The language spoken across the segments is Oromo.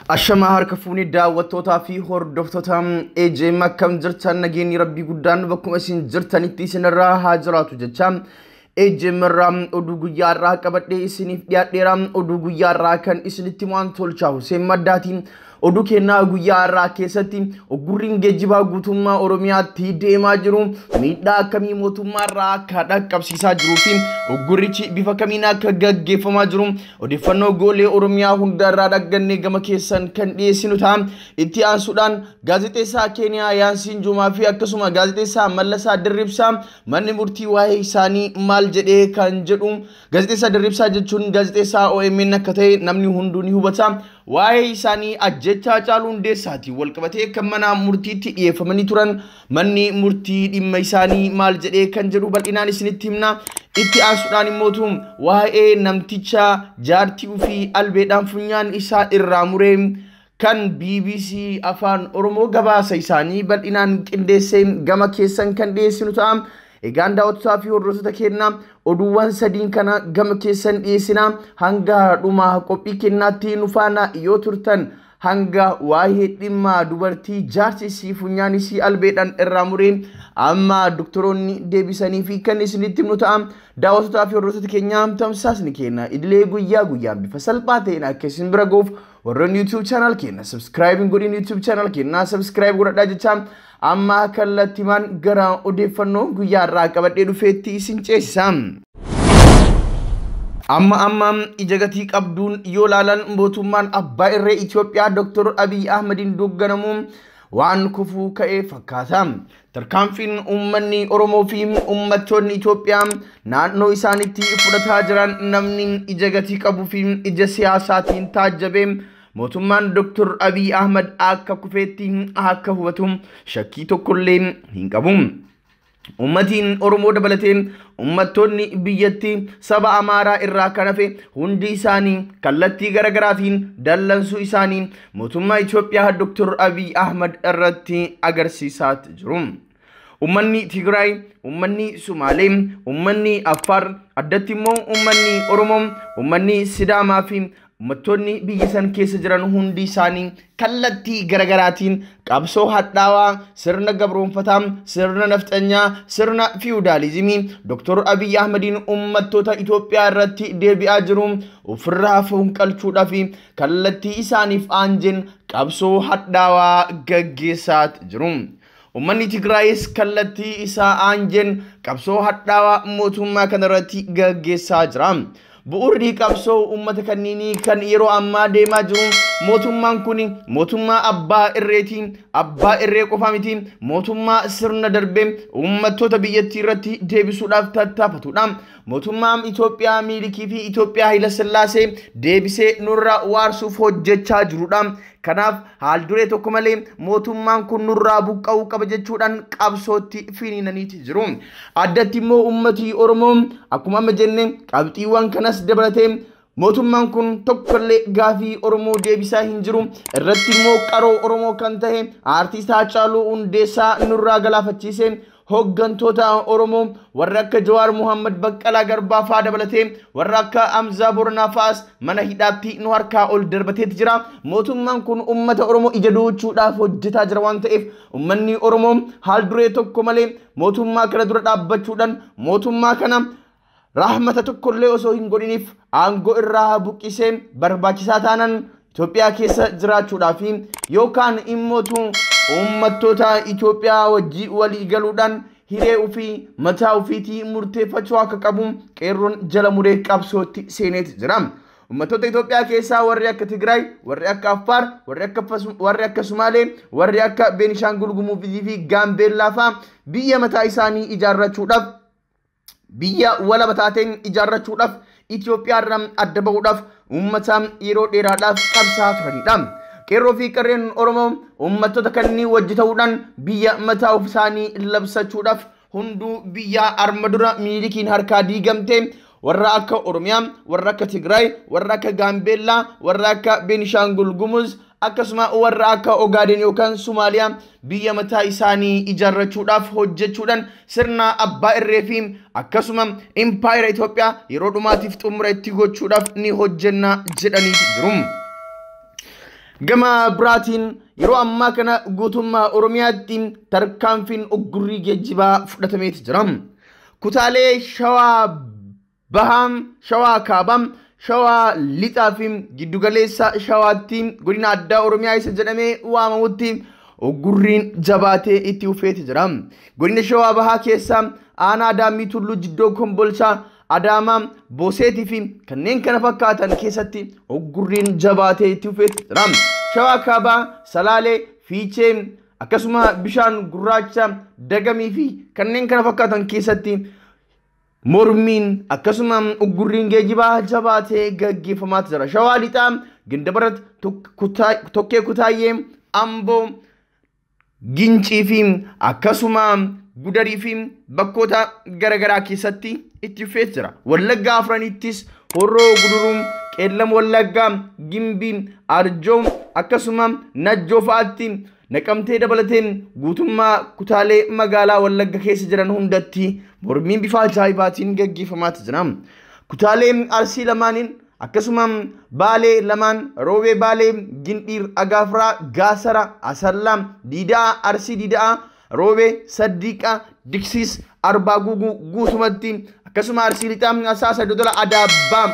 Ashama harka fuuni daawwattootaa fi hordoftoota eejee akkam jirtan nageenyi rabbii guddaan bakkuma isin jirtanitti isinirraa haa jiraatu jecha eejee mirraa oduu guyyaarraa qabadhee isiniif dhiyaadheera oduu guyyaarraa kan isinitti waan tolchaa Hussein Maddaatiin oduu kennaa guyyaarraa keessatti ogurriin geejjibaa guutummaa Oromiyaatti deemaa jiru miidhaa akkamii mootummaarraa akka dhaqqabsiisaa jiruu fi ogurrichi bifa kamiin akka gaggeeffamaa jiru odeeffannoo goolee Oromiyaa hundarraa dhaggannee gama keessan kan dhiyeessinu ta'a itti aansuudhaan gaazexeessaa Keeniyaa Yaansiin Jumaa fi akkasuma gaazexeessaa Mallasaa Dirribsaa manni murtii waa'ee isaanii maal jedhee kan jedhu gaazexeessaa Dirribsaa jechuun gaazexeessaa OMN akka ta'e namni hunduu ni hubata waa'ee isaanii ajjechaa Haacaaluu Hundeessaati walqabatee kan mana murtiitti dhiyeeffamanii turan manni murtii dhimma isaanii maal jedhee kan jedhu bal'inaan isinitti himna itti aansuudhaan immoo waa'ee namticha jaartii fi albeedhaan funyaan isaa irraa muree kan BBC Afaan Oromoo gabaasa isaanii bal'inaan qindeessee gama keessan kan dhiyeessinu ta'a egaan daawwattoota fi hordoftoota keenya oduuwwan sadiin kana gama keessan dhiyeessina hanga dhuma qophii kennaatti nu faana yoo turtan hanga waa'ee dhimma dubartii jaartii funyaan isii albeedhaan irraa muree amma doktoroonni deebisanii fi kan isinitti himnu ta'a daawwattoota fi hordoftoota keenya tamsaasni keenya idilee guyyaa guyyaan bifa salphaa ta'een akka isin bira ga'uuf warroon YouTube channel keenya subscribe godhin YouTube channel keenya subscribe godhadhaa jecha amma kallattimaan gara odeeffannoo guyyaarraa qabadhee dhufeetti isin ceesisa. Amma ija gatii qabduun yoo laalan mootummaan abbaa irree Itoophiyaa Dr. Abiy Ahmedin doogganamu waan kufuu ka'ee fakkaata. Tarkaanfiin uummanni Oromoo fi uummattoonni Itoophiyaa naannoo isaaniitti fudhataa jiran namni ija gatii qabuu fi ija siyaasaatiin taajjabee mootummaan Dr. Abiy Ahmed akka kufeetti akka hubatu shakkii tokkollee hin qabu. Ummatiin Oromoo dabalatee ummattoonni biyyatti saba Amaaraa irraa kan hafe hundi isaanii kallattii garagaraatiin dallansuu isaanii mootummaa Itoophiyaa Dr. Abiy Ahmed irratti agarsiisaa jiru. Ummanni Tigraay, ummanni Sumaalee, ummanni Affaar, addatti immoo ummanni Oromoo, ummanni Sidaamaa fi ummattoonni biyya san keessa jiran hundi isaanii kallattii garagaraatiin qabsoo hadhaawaa sirna gabroonfataa sirna nafxanyaa sirna fiudaalizimii Dr. Abiy Ahmedin ummattoota Itoophiyaa irratti deebi'aa jiru ofirraa fonqalchuudhaaf kallattii isaaniif aanjeen qabsoo hadhaawaa gaggeessaa jiru. Ummanni Tigraayis kallattii isaa aanjeen qabsoo hadhaawaa mootummaa kanarratti gaggeessaa jira. Bu'uurri qabsoo uummata kanniinii kan yeroo ammaa deemaa jiru mootummaan kun mootummaa abbaa irreetiin abbaa irree qofa miti mootummaa sirna darbee uummattoota biyyattii irratti deebisuudhaaf tattaafatudha. Mootummaan Itoophiyaa miilikii fi Itoophiyaa Haayila Sillaasee deebisee nurra waarsuuf hojjechaa jirudha. Kanaaf haal duree tokko malee mootummaan kun nurraa buqqa'uu qaba jechuudhaan qabsootti finiinaniiti jiru. Addatti immoo ummati Oromoo akkuma amma jenne qabxiiwwan kanas dabalatee mootummaan kun tokkollee gaafii Oromoo deebisaa hin jiru. Irratti immoo qaroo Oromoo kan ta'e aartiist Haacaaluu Hundeessaa nurraa galaafachiise hoggantoota Oromoo warra akka Jawaar Muhammad Baqqalaa Garbaa fa'aa dabalatee warra akka Hamzaa Boranaa fa'aas mana hidhaatti nu harkaa ol darbateeti jira. Mootummaan kun ummata Oromoo ija duuchuudhaaf hojjetaa jira waan ta'eef ummanni Oromoo haal duree tokko malee mootummaa kana dura dhaabbachuudhaan mootummaa kana rahmata tokkollee osoo hin godhiniif aangoo irraa buqqisee barbaachisaa taanaan Itoophiyaa keessa jiraachuudhaaf yookaan immoo ummattoota Itoophiyaa wajji walii galuudhaan hiree ofii mataa ofiitii murteeffachuu akka qabu qeerroon jala muree qabsootti seeneeti jira. Ummattoota Itoophiyaa keessaa warri akka Tigraay, warri akka Affaar, warri akka Sumaalee, warri akka Beenishaangul Gumuz fi Gaambeellaa fa'aa biyya mataa isaanii ijaarrachuudhaaf biyya walaba taateen ijaarrachuudhaaf Itoophiyaa irraa adda bahuudhaaf ummata yeroo dheeraadhaaf qabsaa turanidha. Qeerroo fi qarreen Oromoo ummattoota kanneen wajji ta'uudhaan biyya mataa of isaanii labsachuudhaaf hunduu biyya arma dura miilikiin harkaa diigamte warra akka Oromiyaa, warra akka Tigraay, warra akka Gaambeellaa, warra akka Beenishaangul Gumuz akkasuma warra akka Ogaden yookaan Somaaliyaa biyya mataa isaanii ijaarrachuudhaaf hojjechuudhaan sirna abbaa irree fi akkasuma empire Itoophiyaa yeroo dhumaatiif xumura itti gochuudhaaf ni hojjenna jedhanii jiru. Gama biraatiin yeroo ammaa kana guutummaa Oromiyaatti tarkaanfiin uggurrii geejjibaa fudhatameeti jira. Kutaalee Shawaa Baham, Shawaa Kaabam, Shawaa Lixaa fi giddugaleessa Shawaatti godina addaa Oromiyaa isa jedhamee waamamutti uggurriin jabaatee itti fufeeti jira. Godina Shawaa Bahaa keessa aanaa Daamii Tulluu Jiddoo Kombolchaa Adaamaa Booseetii fi kanneen kana fakkaatan keessatti uggurriin jabaatee itti fufeeti jira. Shawaa Kaabaa Salaalee Fiichee akkasuma bishaan gurraacha Dagamii fi kanneen kana fakkaatan keessatti mormiin akkasuma uggurriin geejjibaa jabaatee gaggeeffamaa jira. Shawaa Lixaa Gandabarat Tokkee Kutaayyee Amboo Gincii fi akkasuma Gudarii fi bakkoota garagaraa keessatti itti fufee jira. Wallaggaa afranittis Horroo Guduruun Qeellam Wallaggaa Gimbii Arjoo akkasuma Najjoo fa'aatti Naqamtee dabalateen guutummaa kutaalee magaalaa Wallagga keessa jiran hundatti mormiin bifa ajaa'ibaatiin gaggeeffamaa jira. Kutaaleen Arsii lamaaniin akkasuma Baalee lamaan Roobee Baalee Gindhiir Agaafraa Gaasara Asallaam Diidaa Arsii Diidaa Roobee Saddiiqaa Diksiis Arbaa Guuguu guutumatti akkasuma Arsii Lixaa Asaasa Dodola Adaabbaa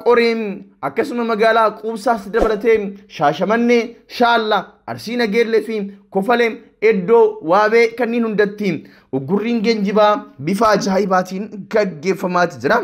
Qoreem akkasuma magaalaa Quubsaas dabalatee Shaashamannee Shaallaa Arsii Nageellee fi Kofalee Eddoo Waabee kanneen hundatti uggurriin geejjibaa bifa ajaa'ibaatiin gaggeeffamaa jira.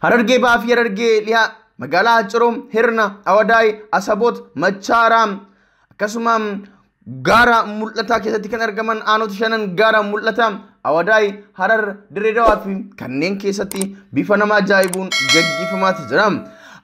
Harargee Bahaa fi Harargee Lihaa magaalaa Ciroo Hirna Awadaay Asaboot Machaaraa akkasuma gaara mul'ataa keessatti kan argaman aanota shanan gaara mul'ataa Awadaay Harar Dirreedawaa fi kanneen keessatti bifa nama ajaa'ibuun gaggeeffamaa jira.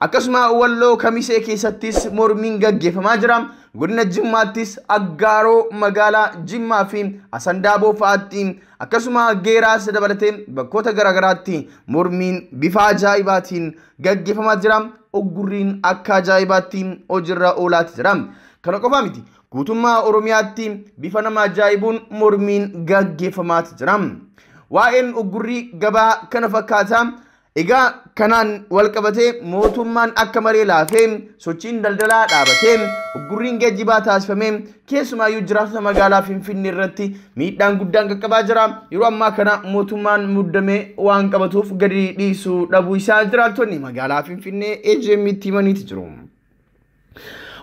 Akkasuma Walloo Kamisee keessattis mormiin gaggeeffamaa jira. Godina Jimmaattis Aggaaroo magaalaa Jimmaa fi Asandaaboo fa'aatti akkasuma Geeraas dabalatee bakkoota garagaraatti mormiin bifa ajaa'ibaatiin gaggeeffamaa jira. Uggurriin akka ajaa'ibaatti hojiirra oolaa jira. Kana qofa miti. Guutummaa Oromiyaatti bifa nama ajaa'ibuun mormiin gaggeeffamaa jira. Waa'een uggurrii gabaa kana fakkaata. Egaa kanaan walqabatee mootummaan akka maree laafee sochiin daldalaa dhaabatee uggurriin geejjibaa taasifamee keessumaayyuu jiraatota magaalaa Finfinnee irratti miidhaan guddaan qaqqabaa jira. Yeroo ammaa kana mootummaan muddamee waan qabatuuf gadi dhiisuu dhabuu isaa jiraattonni magaalaa Finfinnee EJM'tti himaniiti jiru.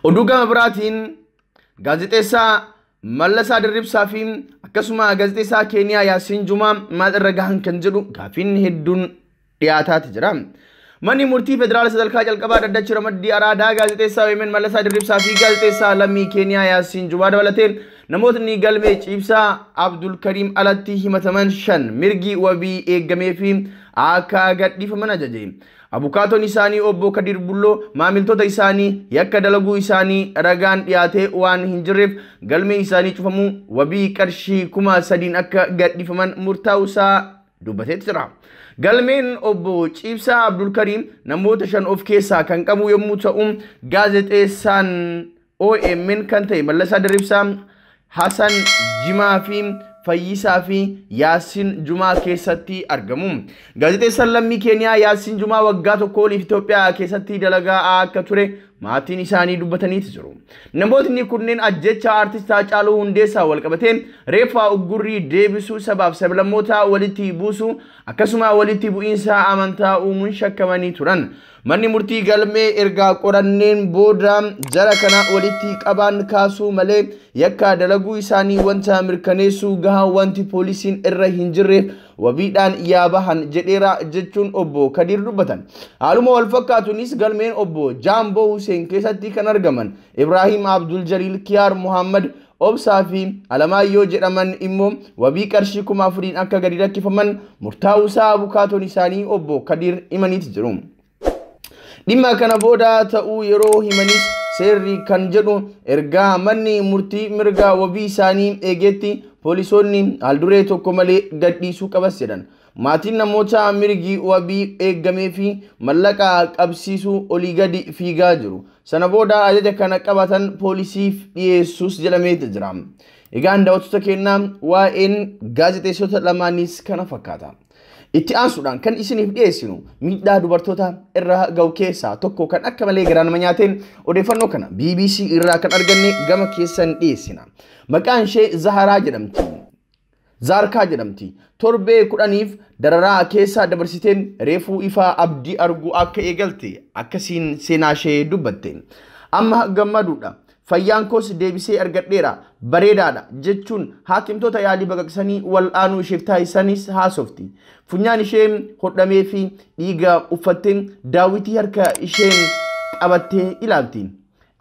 Oduu gama biraatiin gaazexeessaa Mallasaa Dirribsaa fi akkasuma gaazexeessaa Keeniyaa Yaasiin Jumaa maal irra gahan kan jedhu gaafiin hedduun dhiyaataa jira. Manni murtii federaala sadarkaa jalqabaa dhaddacha ramaddii araadaa gaazexeessaa OMN Mallasaa Dirribsaa fi gaazexeessaa lammii Keeniyaa Yaasiin Jumaa dabalatee namootni galmee ciibsaa Abdul Karim alatti himataman 5 mirgi wabii eeggamee fi akka gadhiifaman ajaje. Abukaatoon isaanii obbo Kadir Bulloo maamiltoota isaanii yakka dalaguu isaanii ragaan dhiyaatee waan hin jirreef galmee isaanii cufamuu wabii qarshii 3,000 akka gadhiifaman murtaa'uusaa dubbatee jira. Galmeen obbo Ciibsaa Abdul Karim namoota 5 of keessaa kan qabu yommuu ta'u gaazexeessaan OMN kan ta'e Mallasaa Dirribsaa, Hasan Jimaa fi Fayyisaa fi Yaasiin Jumaa keessatti argamu. Gaazexeessaan lammii Keeniyaa Yaasiin Jumaa waggaa tokko oliif Itoophiyaa keessatti dalagaa akka ture maatiin isaanii dubbatanii jiru. Namootni kunneen ajjecha artist Haacaaluu Hundeessaa walqabatee reeffa uggurrii deebisuu sabaaf sablammoota walitti buusuu akkasuma walitti bu'iinsa amantaa uumuun shakkamanii turan. Manni murtii galmee ergaa qoranneen booda jara kana walitti qabaan kaasuu malee yakka dalaguu isaanii wanta mirkaneessuu gahaa wanti poolisiin irra hin jirreef wabiidhaan yaabahan jedheera jechuun obbo Kadir dubbatan. Haaluma wal fakkaatuunis galmeen obbo Jaamboo Hussein keessatti kan argaman Ibrahim Abdul Jalil Kiyaar Muhammad Obsaa fi Alamaayyoo jedhaman immoo wabii qarshii 4,000 akka gadi lakkifaman murtaa'uusaa abukaatoon isaanii obbo Kadir himaniiti jiru. Dhimma kana booda ta'uu yeroo himanis seerri kan jedhu ergaa manni murtii mirga wabii isaanii eegetti poolisoonni haalduree tokko malee gadhiisuu qabas jedhan. Maatiin namoota mirgi wabii eeggamee fi mallaqa qabsiisuu olii gadi fiigaa jiru. Sana booda ajaja kana qabatan poolisiif dhiyeessuus jedhamee jira. Egaa daawwattoota keenyaa waa'een gaazexeessota lamaanis kana fakkaata. Itti aansuudhaan kan isiniif dhiyeessinu miidhaa dubartoota irra ga'u keessaa tokko kan akka malee garaa nama nyaateen odeeffannoo kana BBC irraa kan arganne gama keessan dhiyeessina. Maqaan ishee Zaharaa jedhamti. Zaarkaa jedhamti. Torbee 10f dararaa keessa dabarsiteen reefuu ifaa abdii arguu akka eegalte akkasiin seenaa ishee dubbatte. Amma gammaduudha. Fayyaan koos deebisee argadheera bareedaadha jechuun haakimtoota yaalii baqaqsanii wal'aanuu isheef taasisanis haasofti. Funyaan ishee hodhamee fi dhiiga uffattee daawwitii harka isheen qabattee ilaalti.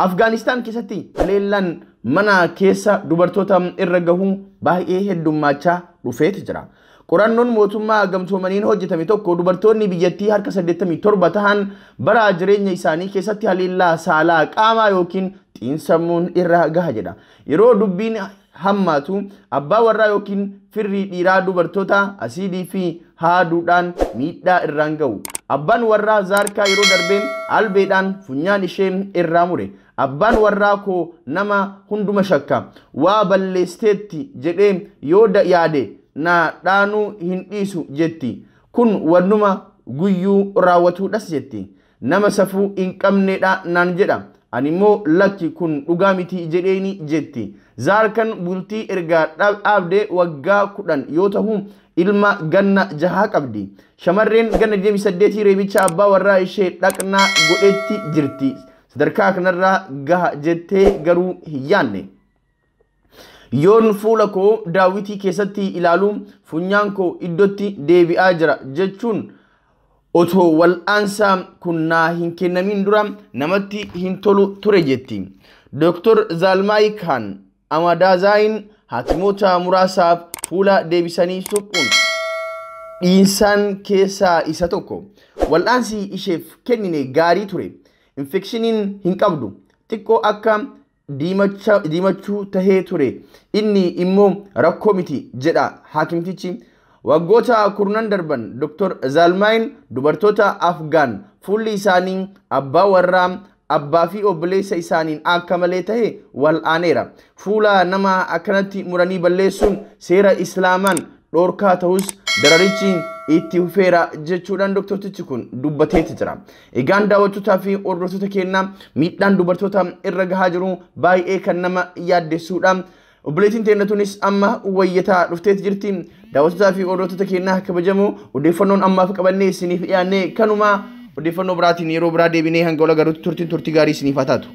Afgaanistaan keessatti leellan mana keessa dubartoota irra gahuu baay'ee heddummachaa dhufeeti jira. Qorannoon mootummaa gamtoomaniin hojjetame tokko dubartoonni biyyattii harka 87 ta'an bara jireenya isaanii keessatti haleellaa saalaa qaamaa yookiin xiinsammuun irra gaha jedha. Yeroo dubbiin hammaatu abbaa warraa yookiin firri dhiiraa dubartoota asiidii fi haaduudhaan miidhaa irraan ga'u. Abbaan warraa Zaarkaa yeroo darbee albeedhaan funyaan ishee irraa mure. Abbaan warraa koo nama hunduma shakka waa balleesteetti jedhee yoo yaade na dhaanuu hin dhiisu jetti. Kun wannuma guyyuu raawwatuudhas jetti. Nama safuu hin qabneedha naan jedha. Ani immoo lakki kun dhugaa miti jedheeni jetti. Zaarkaan bultii erga dhaabdee waggaa 10 yoo ta'u ilma ganna 6 qabdi. Shamarreen ganna 28 reebicha abbaa warraa ishee dhaqnaa godhetti jirti. Sadarkaa kanarraa gaha jettee garuu hin yaanne. Yoon fuula koo daawwitii keessatti ilaalu funyaan koo iddootti deebi'aa jira jechuun otoo wal'aansa kun naa hin kennamin dura namatti hin tolu ture jetti. Dr. Zalmay Khan Amadazaayin haakimoota muraasaaf fuula deebisanii suphuun dhiinsaan keessaa isa tokko. Wal'aansi isheef kennine gaarii ture. Infekshiniin hin qabdu. Xiqqoo akka diimachuu tahee ture. Inni immoo rakkoo miti jedha haakimtichi. Waggoota 10 darban Dr. Zalmayin dubartoota Afgaan fuulli isaanii abbaa warraa abbaa fi obboleessa isaaniin akka malee tahe wal'aaneera. Fuula nama akkanatti muranii balleessuun seera Islaamaan dhorkaa ta'us dararichi itti hufeera jechuudhaan doktortichi kun dubbateeti jira. Egaan daawwattootaa fi hordoftoota keenyaa miidhaan dubartoota irra gahaa jiru baay'ee kan nama yaaddessuudha. Obboleettiin teennatuunis amma wayyataa dhufteeti jirti. Daawwattootaa fi hordoftoota keenyaa kabajamoo odeeffannoon ammaaf qabannee isiniif dhiyaannee kanuma odeeffannoo biraatiin yeroo biraa deebinee hanga wal agarruutti turtii gaarii isiniif haa taatu.